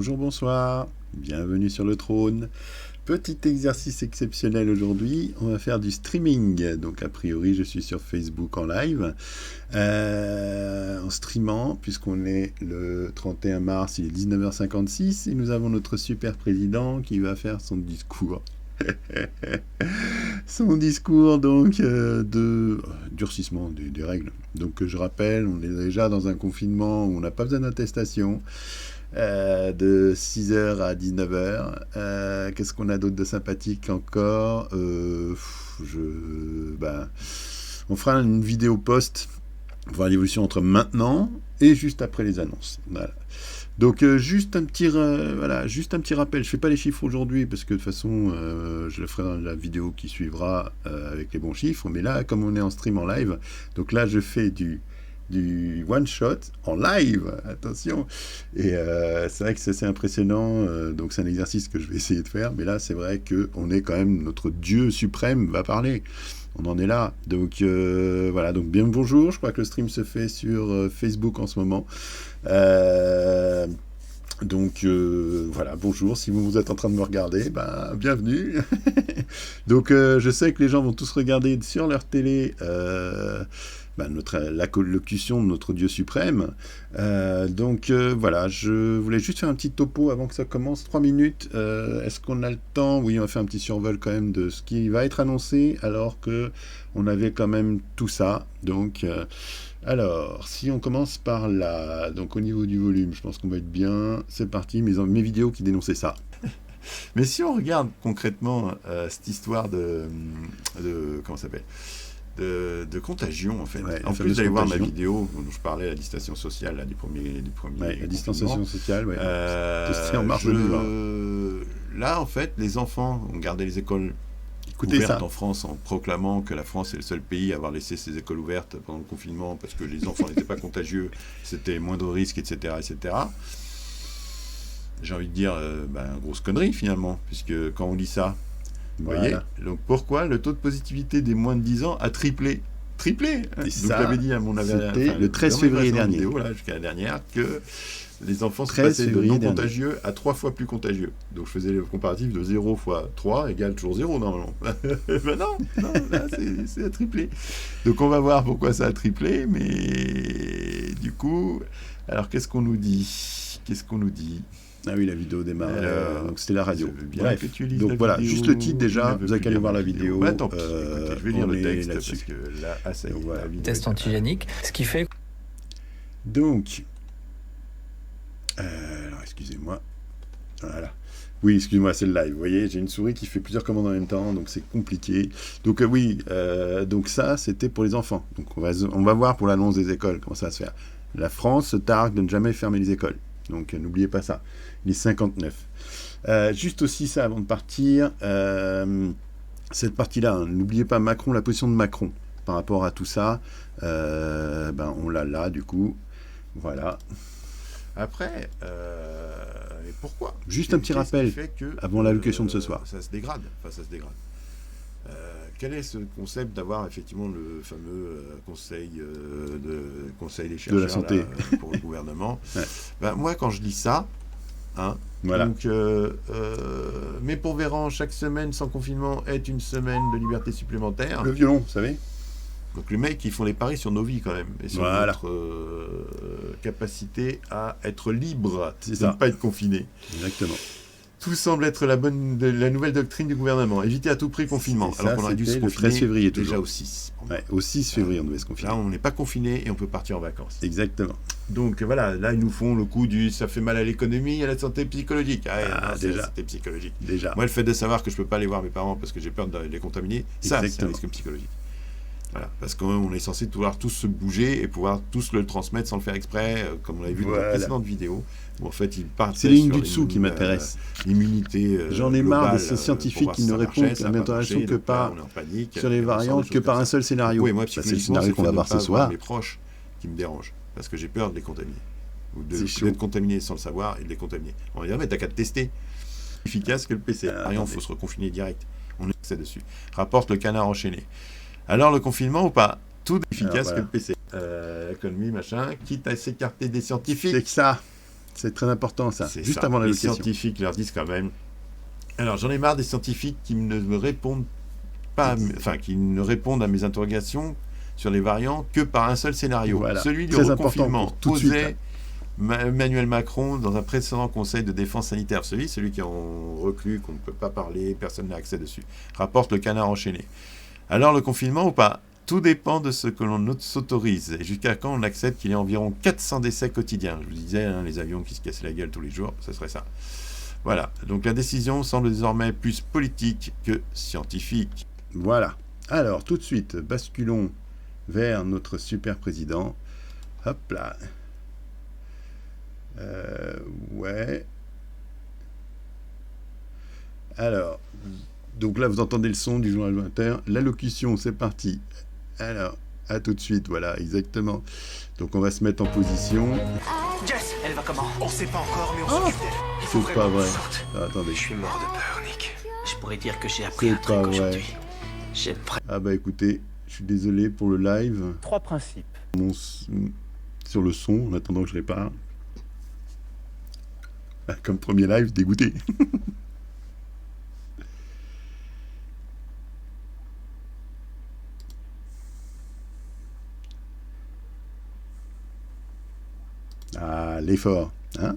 Bonjour, bonsoir, bienvenue sur le trône. Petit exercice exceptionnel aujourd'hui, on va faire du streaming. Donc a priori je suis sur Facebook en live, en streamant, puisqu'on est le 31 mars, il est 19h56, et nous avons notre super président qui va faire son discours. Son discours donc de durcissement des règles. Donc je rappelle, on est déjà dans un confinement où on n'a pas besoin d'attestation. De 6h à 19h. Qu'est-ce qu'on a d'autre de sympathique encore? On fera une vidéo post pour voir l'évolution entre maintenant et juste après les annonces. Voilà. Donc juste un petit rappel. Je fais pas les chiffres aujourd'hui parce que de toute façon je le ferai dans la vidéo qui suivra avec les bons chiffres. Mais là, comme on est en stream en live, donc là je fais du one shot en live, attention, et c'est vrai que c'est assez impressionnant, donc c'est un exercice que je vais essayer de faire, mais là c'est vrai que on est quand même, notre Dieu suprême va parler, on en est là, donc voilà, donc bien bonjour, je crois que le stream se fait sur Facebook en ce moment, donc voilà, bonjour, si vous êtes en train de me regarder, bienvenue. Donc je sais que les gens vont tous regarder sur leur télé la collocution de notre Dieu suprême. Voilà, je voulais juste faire un petit topo avant que ça commence, 3 minutes. Est-ce qu'on a le temps? Oui, on va faire un petit survol quand même de ce qui va être annoncé, alors que on avait quand même tout ça. Donc, alors, si on commence par là, donc au niveau du volume, je pense qu'on va être bien. C'est parti, mes vidéos qui dénonçaient ça. Mais si on regarde concrètement cette histoire de comment ça s'appelle, de contagion, en fait. Ouais, en plus d'aller voir ma vidéo dont je parlais, la distanciation sociale, là, du premier ouais, la distanciation sociale, ouais. C'était en mars 2020. Là, en fait, les enfants ont gardé les écoles ouvertes en France en proclamant que la France est le seul pays à avoir laissé ses écoles ouvertes pendant le confinement parce que les enfants n'étaient pas contagieux, c'était moindre risque, etc., etc. J'ai envie de dire, grosse connerie finalement, puisque quand on lit ça, vous voyez, donc pourquoi le taux de positivité des moins de 10 ans a triplé? Donc je l'avais dit à mon avis, le 13 février dernier, vidéo, là, jusqu'à la dernière, que les enfants se passaient de non contagieux à 3 fois plus contagieux. Donc je faisais le comparatif de 0 fois 3 égale toujours 0 normalement. non, là c'est à tripler. Donc on va voir pourquoi ça a triplé, mais du coup, alors qu'est-ce qu'on nous dit? Ah oui, la vidéo démarre. Donc c'était la radio. Bref. Donc voilà, juste le titre déjà, vous allez aller voir la vidéo. Tant pis, écoutez, je vais lire le texte parce que là, ça y est, voilà. Test antigénique, ce qui fait... Donc, alors excusez-moi. Voilà. Oui, excusez-moi, c'est le live. Vous voyez, j'ai une souris qui fait plusieurs commandes en même temps, donc c'est compliqué. Donc donc ça, c'était pour les enfants. Donc on va voir pour l'annonce des écoles, comment ça va se faire. La France se targue de ne jamais fermer les écoles. Donc n'oubliez pas ça. Il est 59. Juste aussi ça avant de partir. Cette partie-là, n'oubliez pas Macron, la position de Macron par rapport à tout ça. On l'a là du coup. Voilà. Après, et pourquoi? Juste un petit rappel avant l'allocution de ce soir. Ça se dégrade. Quel est ce concept d'avoir effectivement le fameux conseil des chercheurs de la santé là, pour le gouvernement? Moi, quand je lis ça, voilà. Donc, mais pour Véran, chaque semaine sans confinement est une semaine de liberté supplémentaire. Le violon, vous savez. Donc les mecs, ils font les paris sur nos vies quand même, et sur notre capacité à être libre, de ne pas être confiné. Exactement. Tout semble être la nouvelle doctrine du gouvernement. Éviter à tout prix le confinement. Alors qu'on aurait dû se confiner le 13 février déjà au 6. Au 6 février, on devait se confiner. Là, on n'est pas confiné et on peut partir en vacances. Exactement. Donc voilà, là, ils nous font le coup du ça fait mal à l'économie et à la santé psychologique. Déjà. C'était psychologique. Déjà. Moi, le fait de savoir que je ne peux pas aller voir mes parents parce que j'ai peur de les contaminer, ça, c'est un risque psychologique. Voilà, parce qu'on est censé pouvoir tous se bouger et pouvoir tous le transmettre sans le faire exprès, comme on l'avait vu dans la précédente vidéo, où en fait ils partent. C'est les lignes du dessous qui m'intéressent. L'immunité. J'en ai marre de ces scientifiques qui ne répondent à l'interrogation que par sur les variantes, que par un seul scénario. Oui, moi, c'est le scénario qu'on va voir ce soir. Mes proches qui me dérangent, parce que j'ai peur de les contaminer. Ou d'être contaminé sans le savoir et de les contaminer. On va dire, mais t'as qu'à te tester. Efficace que le PC. Rien, il faut se reconfiner direct. On est dessus. Rapporte le Canard enchaîné. Alors le confinement ou pas? Tout efficace que le PC. Économie, machin, quitte à s'écarter des scientifiques. C'est que ça. C'est très important, ça. C'est Juste ça. avant Les l'allocation. scientifiques leur disent quand même. Alors, j'en ai marre des scientifiques qui ne me répondent pas, qui ne répondent à mes interrogations sur les variants que par un seul scénario. Voilà. Celui du Très important reconfinement pour tout de suite, posé Emmanuel Macron dans un précédent conseil de défense sanitaire. Celui qui est en reclus, qu'on ne peut pas parler, personne n'a accès dessus. Rapporte le canard enchaîné. Alors, le confinement ou pas? Tout dépend de ce que l'on s'autorise et jusqu'à quand on accepte qu'il y ait environ 400 décès quotidiens. Je vous disais, les avions qui se cassent la gueule tous les jours, ce serait ça. Voilà, donc la décision semble désormais plus politique que scientifique. Voilà. Alors, tout de suite, basculons vers notre super président. Hop là. Ouais. Alors, donc là, vous entendez le son du journal Inter. L'allocution, c'est parti. Alors, à tout de suite, voilà, exactement. Donc, on va se mettre en position. Jess, elle va comment? On sait pas encore, mais on s'occupe d'elle. C'est pas vrai. Ah, attendez. Je suis mort de peur, Nick. Je pourrais dire que j'ai appris un truc pas vrai. aujourd'hui. Ah bah écoutez, je suis désolé pour le live. 3 principes. Sur le son, en attendant que je répare. Ah, comme premier live, dégoûté. Ah, l'effort, hein?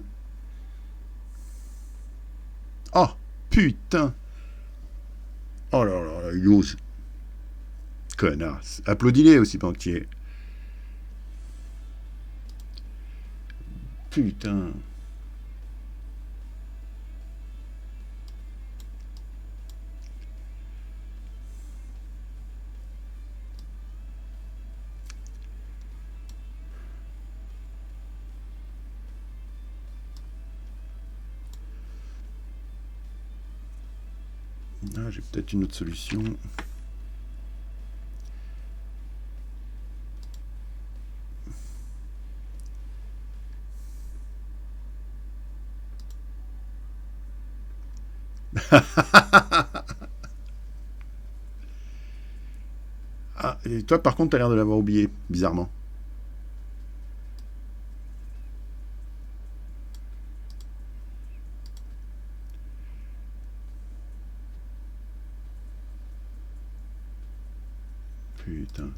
Oh, putain! Oh là là, il ose. Connasse. Applaudis-les aussi, Banquier. Putain. Ah, j'ai peut-être une autre solution. Ah, et toi, par contre, t'as l'air de l'avoir oublié, bizarrement. Putain.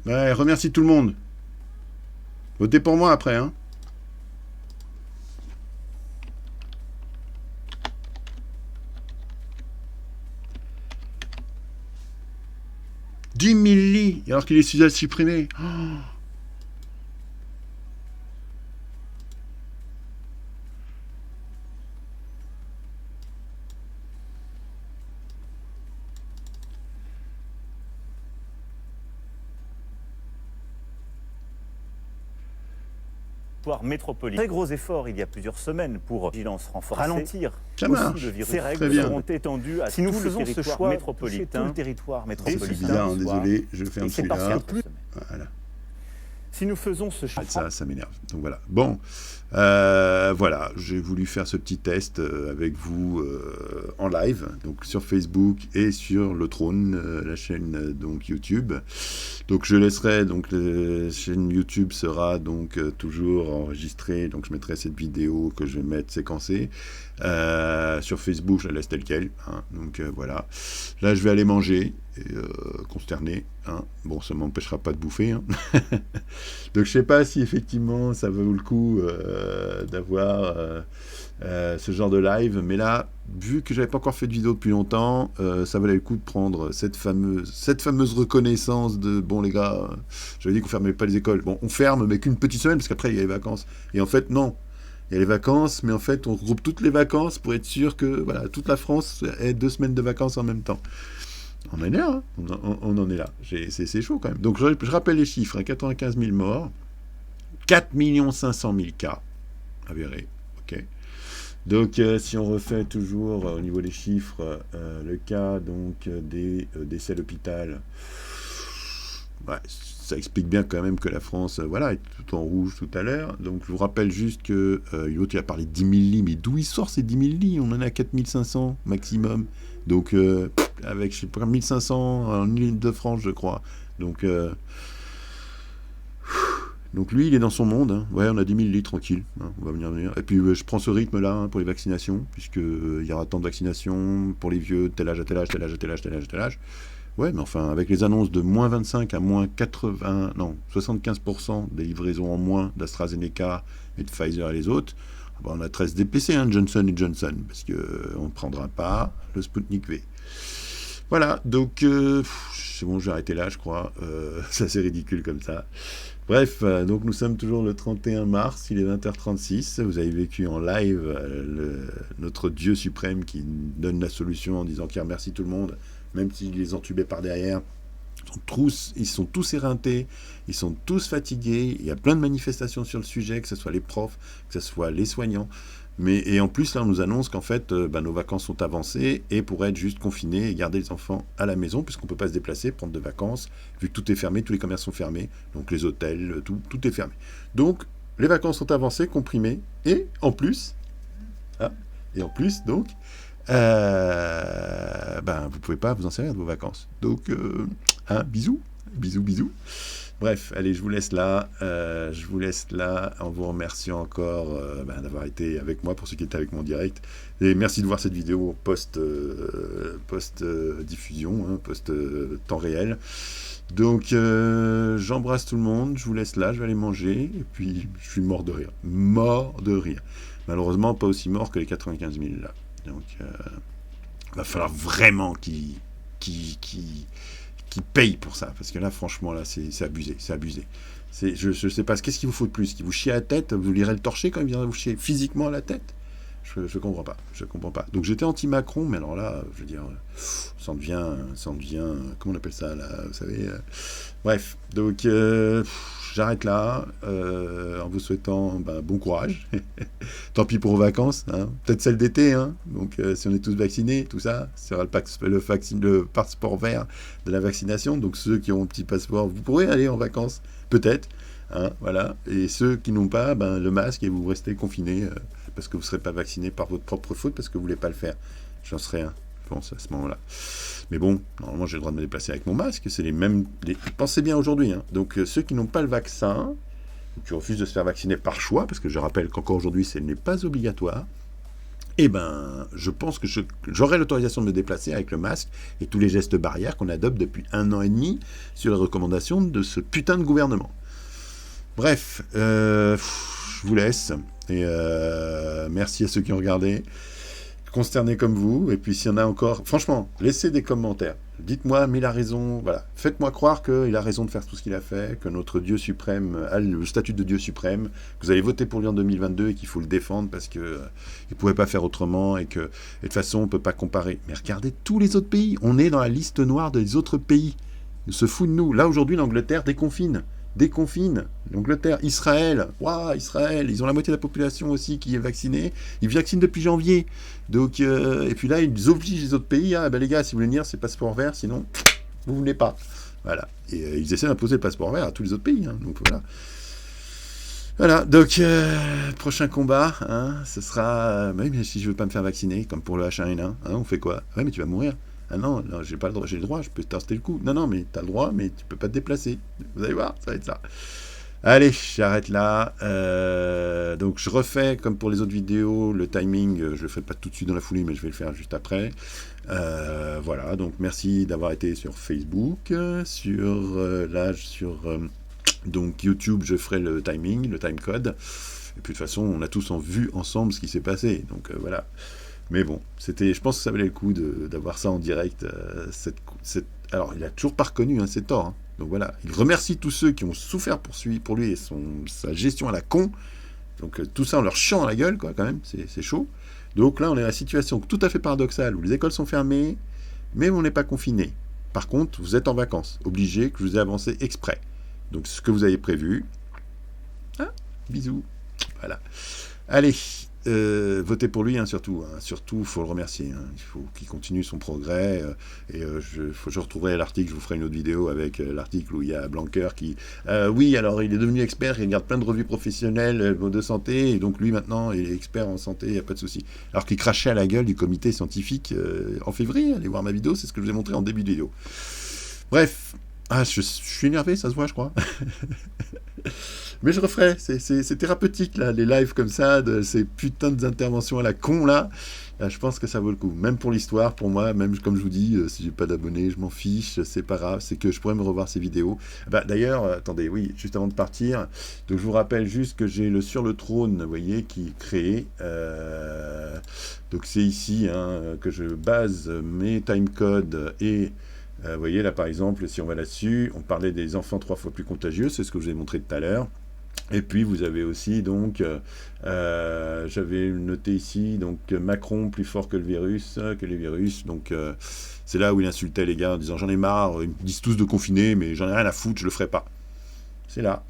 Ouais, remercie tout le monde. Votez pour moi après, hein. « 10 000 lits, alors qu'il est sujet supprimé. Oh. Métropolitain. Très gros effort il y a plusieurs semaines pour vigilance renforcée, ralentir Ça aussi marche. le virus. Ces règles seront étendues à si nous tout faisons le ce territoire choix métropolitain, tout le territoire métropolitain. C'est bizarre, hein, désolé, je ferme celui-là. Voilà. Si nous faisons ce choix... Ça m'énerve. Donc voilà. Bon, voilà, j'ai voulu faire ce petit test avec vous en live, donc sur Facebook et sur le Trône, la chaîne donc YouTube. Donc je laisserai, donc la chaîne YouTube sera donc toujours enregistrée, donc je mettrai cette vidéo que je vais mettre séquencée. Sur Facebook, je la laisse telle quelle. Hein, donc voilà. Là, je vais aller manger, consterné. Hein. Bon, ça ne m'empêchera pas de bouffer. Hein. Donc je sais pas si effectivement ça vaut le coup d'avoir ce genre de live, mais là, vu que j'avais pas encore fait de vidéo depuis longtemps, ça valait le coup de prendre cette fameuse reconnaissance de bon les gars, j'avais dit qu'on fermait pas les écoles. Bon, on ferme, mais qu'une petite semaine parce qu'après il y a les vacances. Et en fait non. Il y a les vacances, mais en fait, on regroupe toutes les vacances pour être sûr que voilà, toute la France ait 2 semaines de vacances en même temps. On en est là, hein. On en est là. C'est chaud quand même. Donc, je rappelle les chiffres, hein, 95 000 morts, 4 500 000 cas avérés. Okay. Donc, si on refait toujours au niveau des chiffres, le cas donc, des décès à l'hôpital, ouais, ça explique bien quand même que la France, voilà, est tout en rouge tout à l'heure. Donc je vous rappelle juste que l'autre il a parlé de 10 000 lits, mais d'où il sort ces 10 000 lits? On en a 4 500 maximum. Donc avec je sais pas, 1500 en Île-de-France, je crois. Donc lui, il est dans son monde. Hein. Ouais, on a 10 000 lits, tranquille. Hein, on va venir. Et puis, je prends ce rythme-là hein, pour les vaccinations, puisqu'il y aura tant de vaccinations pour les vieux, tel âge à tel âge, tel âge à tel âge, tel âge à tel âge. Ouais, mais enfin, avec les annonces de moins 25 à moins 75% des livraisons en moins d'AstraZeneca et de Pfizer et les autres, on a 13 DPC, hein, Johnson & Johnson, parce qu'on ne prendra pas le Sputnik V. Voilà, donc, c'est bon, j'ai arrêté là, je crois. C'est assez ridicule comme ça. Bref, donc nous sommes toujours le 31 mars, il est 20h36. Vous avez vécu en live notre Dieu suprême qui donne la solution en disant qu'il remercie tout le monde, même s'il les entubait par derrière. Ils sont tous éreintés, ils sont tous fatigués. Il y a plein de manifestations sur le sujet, que ce soit les profs, que ce soit les soignants. Et en plus, là, on nous annonce qu'en fait, nos vacances sont avancées et pourraient être juste confinés et garder les enfants à la maison, puisqu'on ne peut pas se déplacer, prendre de vacances, vu que tout est fermé, tous les commerces sont fermés, donc les hôtels, tout est fermé. Donc, les vacances sont avancées, comprimées, et en plus, donc, vous ne pouvez pas vous en servir de vos vacances. Donc, bisous. Bref, allez, je vous laisse là en vous remerciant encore d'avoir été avec moi pour ceux qui étaient avec moi en direct. Et merci de voir cette vidéo post-diffusion, post-temps réel. Donc, j'embrasse tout le monde, je vous laisse là, je vais aller manger, et puis je suis mort de rire. Malheureusement, pas aussi mort que les 95 000 là. Donc, va falloir vraiment qu'ils payent pour ça, parce que là, franchement, là, c'est abusé. Je sais pas, qu'est-ce qu'il vous faut de plus? Qu'il vous chie à la tête? Vous lirez le torcher quand il viendra vous chier physiquement à la tête? Je comprends pas. Donc j'étais anti-Macron, mais alors là, je veux dire, ça en devient, comment on appelle ça, là, vous savez bref, donc j'arrête là, en vous souhaitant bon courage. Tant pis pour vos vacances, hein. Peut-être celle d'été, hein. Donc si on est tous vaccinés, tout ça, ce sera le passeport vert de la vaccination. Donc ceux qui ont un petit passeport, vous pourrez aller en vacances, peut-être. Hein, voilà. Et ceux qui n'ont pas, le masque, et vous restez confinés parce que vous ne serez pas vacciné par votre propre faute, parce que vous ne voulez pas le faire. J'en sais rien, je pense, à ce moment-là. Mais bon, normalement, j'ai le droit de me déplacer avec mon masque. C'est les mêmes... Pensez bien aujourd'hui. Hein. Donc, ceux qui n'ont pas le vaccin, ou qui refusent de se faire vacciner par choix, parce que je rappelle qu'encore aujourd'hui, ce n'est pas obligatoire, je pense que j'aurai l'autorisation de me déplacer avec le masque et tous les gestes barrières qu'on adopte depuis 1 an et demi sur les recommandations de ce putain de gouvernement. Bref, je vous laisse. Et merci à ceux qui ont regardé, consternés comme vous. Et puis s'il y en a encore, franchement, laissez des commentaires. Dites-moi, mais il a raison. Voilà, faites-moi croire qu'il a raison de faire tout ce qu'il a fait, que notre Dieu suprême a le statut de Dieu suprême, que vous avez voté pour lui en 2022 et qu'il faut le défendre parce qu'il ne pouvait pas faire autrement et de toute façon on ne peut pas comparer. Mais regardez tous les autres pays. On est dans la liste noire des autres pays. Ils se foutent de nous. Là aujourd'hui, l'Angleterre déconfine. L'Angleterre, Israël, Israël, ils ont la moitié de la population aussi qui est vaccinée, ils vaccinent depuis janvier, donc, et puis là, ils obligent les autres pays, les gars, si vous voulez venir, c'est passeport vert, sinon, vous ne venez pas, voilà, et ils essaient d'imposer le passeport vert à tous les autres pays, donc voilà, donc, prochain combat, ce sera, mais si je veux pas me faire vacciner, comme pour le H1N1, on fait quoi? Ouais, mais tu vas mourir. Ah non, j'ai pas le droit, j'ai le droit, je peux tester le coup. Non, mais t'as le droit, mais tu peux pas te déplacer. Vous allez voir, ça va être ça. Allez, j'arrête là. Donc je refais, comme pour les autres vidéos, le timing, je le fais pas tout de suite dans la foulée, mais je vais le faire juste après. Voilà, donc merci d'avoir été sur Facebook, donc YouTube, je ferai le timing, le timecode. Et puis de toute façon, on a tous vu ensemble ce qui s'est passé. Donc voilà. Mais bon, je pense que ça valait le coup d'avoir ça en direct. Alors, il a toujours pas reconnu, c'est tort. Hein. Donc voilà, il remercie tous ceux qui ont souffert pour lui et sa gestion à la con. Donc tout ça, on leur chiant à la gueule, quoi, quand même, c'est chaud. Donc là, on est dans la situation tout à fait paradoxale où les écoles sont fermées, mais on n'est pas confiné. Par contre, vous êtes en vacances, obligé, que je vous ai avancé exprès. Donc ce que vous avez prévu. Bisous. Voilà. Allez. votez pour lui, hein, surtout. Hein. Surtout, il faut le remercier. Hein. Il faut qu'il continue son progrès. Je retrouverai l'article, je vous ferai une autre vidéo avec l'article où il y a Blanquer qui... oui, alors il est devenu expert, il regarde plein de revues professionnelles de santé, et donc lui maintenant, il est expert en santé, il n'y a pas de souci. Alors qu'il crachait à la gueule du comité scientifique en février. Allez voir ma vidéo, c'est ce que je vous ai montré en début de vidéo. Bref, je suis énervé, ça se voit, je crois. Mais je referai, c'est thérapeutique, là, les lives comme ça, de ces putains d'interventions à la con, là. Je pense que ça vaut le coup. Même pour l'histoire, pour moi, même comme je vous dis, si j'ai pas d'abonnés, je m'en fiche, c'est pas grave, c'est que je pourrais me revoir ces vidéos. D'ailleurs, attendez, oui, juste avant de partir, donc je vous rappelle juste que j'ai le Sur le Trône, vous voyez, qui est créé. Donc c'est ici hein, que je base mes timecodes et... vous voyez, là, par exemple, si on va là-dessus, on parlait des enfants 3 fois plus contagieux, c'est ce que je vous ai montré tout à l'heure. Et puis, vous avez aussi, donc, j'avais noté ici, donc, Macron plus fort que les virus. Donc, c'est là où il insultait les gars en disant, j'en ai marre, ils me disent tous de confiner, mais j'en ai rien à foutre, je le ferai pas. C'est là.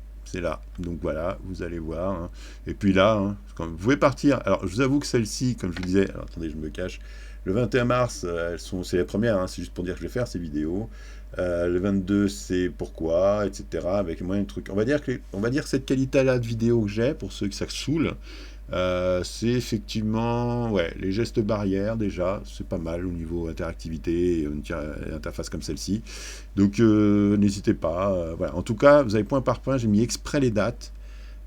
Donc voilà, vous allez voir. Hein. Et puis là, hein, quand vous pouvez partir. Alors, je vous avoue que celle-ci, comme je vous disais, alors attendez, je me cache. Le 21 mars, c'est la première, hein, c'est juste pour dire que je vais faire ces vidéos. Le 22, c'est pourquoi, etc. Avec moins de trucs. On va dire que cette qualité-là de vidéo que j'ai, pour ceux que ça saoule, c'est effectivement les gestes barrières déjà, c'est pas mal au niveau interactivité et une interface comme celle-ci. Donc n'hésitez pas. Voilà. En tout cas, vous avez point par point, j'ai mis exprès les dates.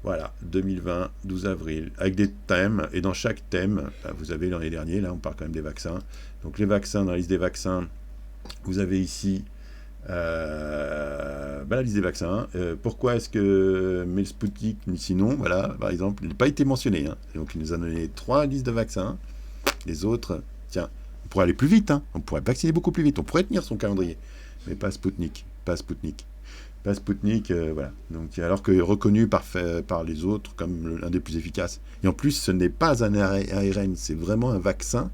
Voilà, 2020, 12 avril, avec des thèmes, et dans chaque thème, vous avez l'année dernière, là on parle quand même des vaccins, donc les vaccins, dans la liste des vaccins, vous avez ici la liste des vaccins, pourquoi est-ce que mais le Sputnik, sinon, voilà, par exemple, il n'a pas été mentionné, hein. Donc il nous a donné 3 listes de vaccins, les autres, tiens, on pourrait aller plus vite, hein. On pourrait vacciner beaucoup plus vite, on pourrait tenir son calendrier, mais pas Sputnik. Voilà. Donc, alors que reconnu par les autres comme l'un des plus efficaces. Et en plus, ce n'est pas un ARN, c'est vraiment un vaccin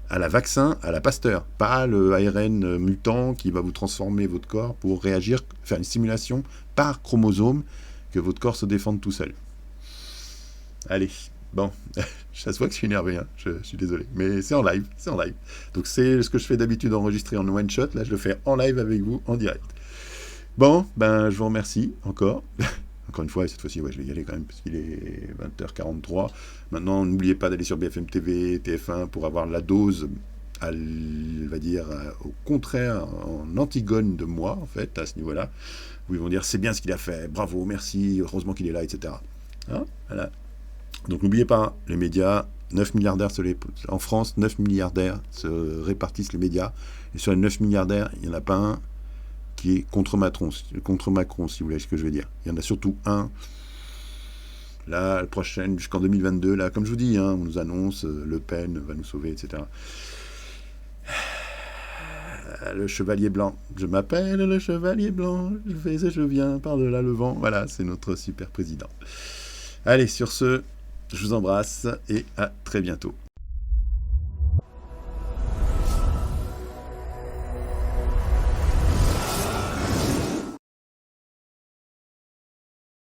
à la Pasteur, pas le ARN mutant qui va vous transformer votre corps pour réagir, faire une stimulation par chromosome que votre corps se défende tout seul. Allez, bon, ça se voit que je suis énervé, hein. Je suis désolé, mais c'est en live. Donc c'est ce que je fais d'habitude enregistrer en one shot, là je le fais en live avec vous, en direct. Bon, je vous remercie encore. Encore une fois, et cette fois-ci, je vais y aller quand même, parce qu'il est 20h43. Maintenant, n'oubliez pas d'aller sur BFM TV, TF1, pour avoir la dose, au contraire, en antigone de moi, en fait, à ce niveau-là, où ils vont dire, c'est bien ce qu'il a fait, bravo, merci, heureusement qu'il est là, etc. Hein, voilà. Donc, n'oubliez pas, les médias, 9 milliardaires en France, 9 milliardaires se répartissent les médias, et sur les 9 milliardaires, il n'y en a pas un qui est contre Macron, si vous voulez ce que je veux dire. Il y en a surtout un, là, la prochaine, jusqu'en 2022, là, comme je vous dis, hein, on nous annonce, Le Pen va nous sauver, etc. Le Chevalier Blanc, je m'appelle le Chevalier Blanc, je vais et je viens par-delà le vent, voilà, c'est notre super président. Allez, sur ce, je vous embrasse, et à très bientôt.